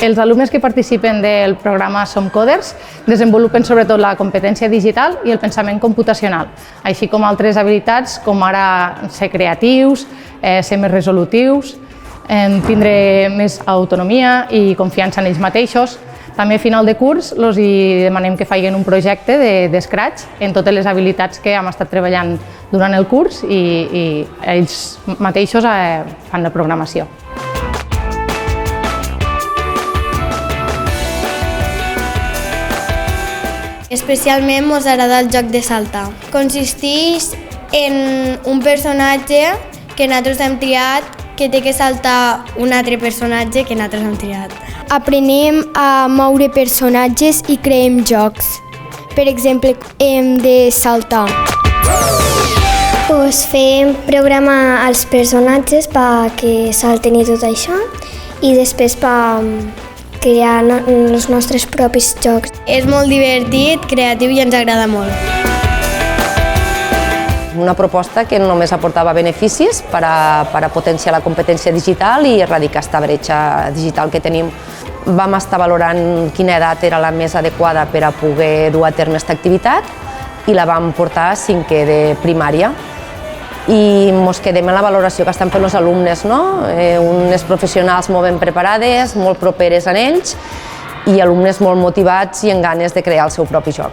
Els alumnes que participen del programa Som Coders desenvolupen sobretot la competència digital i el pensament computacional, així com altres habilitats com ara ser creatius, ser més resolutius, tindre més autonomia i confiança en ells mateixos. També a final de curs els demanem que facin un projecte d'Scratch en totes les habilitats que hem estat treballant durant el curs i ells mateixos fan la programació. Especialment ens agrada el joc de saltar. Consisteix en un personatge que nosaltres hem triat que té que saltar un altre personatge que nosaltres hem triat. Aprenem a moure personatges i creem jocs. Per exemple, hem de saltar. Fem programar els personatges perquè salten i tot això i després per crear els nostres propis jocs. És molt divertit, creatiu i ens agrada molt. Una proposta que només aportava beneficis per a potenciar la competència digital i erradicar aquesta bretxa digital que tenim. Vam estar valorant quina edat era la més adequada per a poder dur a terme aquesta activitat i la vam portar a 5è de primària. I ens quedem en la valoració que estan fent els alumnes, unes professionals molt ben preparades, molt properes a ells i alumnes molt motivats i amb ganes de crear el seu propi joc.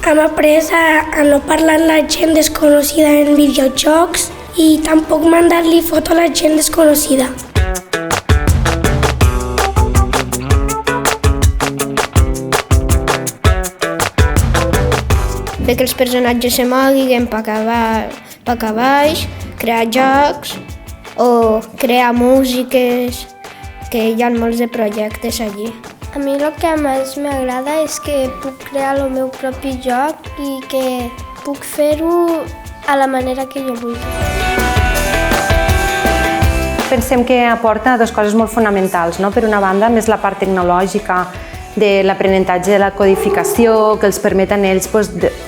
Hem après a no parlar amb la gent desconeguda en videojocs i tampoc mandar-li foto a la gent desconeguda. Fer que els personatges se moguin per a baix, crear jocs o crear músiques, que hi ha molts de projectes allí. A mi el que més m'agrada és que puc crear el meu propi joc i que puc fer-ho a la manera que jo vulgui. Pensem que aporta dues coses molt fonamentals. Per una banda, més la part tecnològica de l'aprenentatge de la codificació, que els permet a ells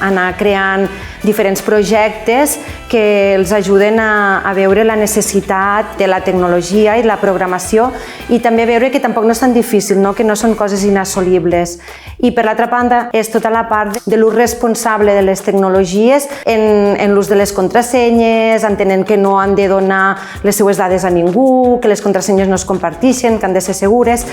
anar creant diferents projectes que els ajuden a veure la necessitat de la tecnologia i la programació i també veure que tampoc no és tan difícil, que no són coses inassolibles. I per l'altra banda és tota la part de l'ús responsable de les tecnologies en l'ús de les contrasenyes, entenent que no han de donar les seues dades a ningú, que les contrasenyes no es comparteixen, que han de ser segures.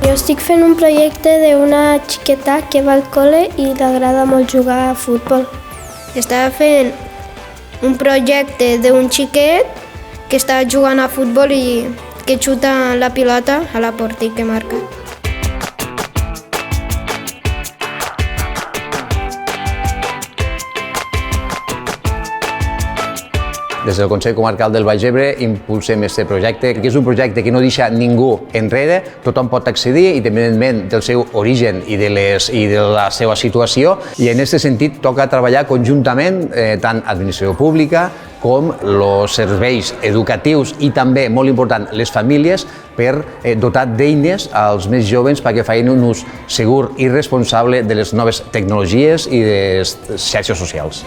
Jo estic fent un projecte d'una xiqueta que va al col·le i li agrada molt jugar a futbol. Estava fent un projecte d'un xiquet que està jugant a futbol i que xuta la pilota a la porta i que marca. Des del Consell Comarcal del Baix Ebre impulsem aquest projecte, que és un projecte que no deixa ningú enrere, tothom pot accedir, independentment del seu origen i de la seva situació, i en aquest sentit toca treballar conjuntament tant administració pública com els serveis educatius i també, molt important, les famílies per dotar d'eines als més joves perquè facin un ús segur i responsable de les noves tecnologies i de les xarxes socials.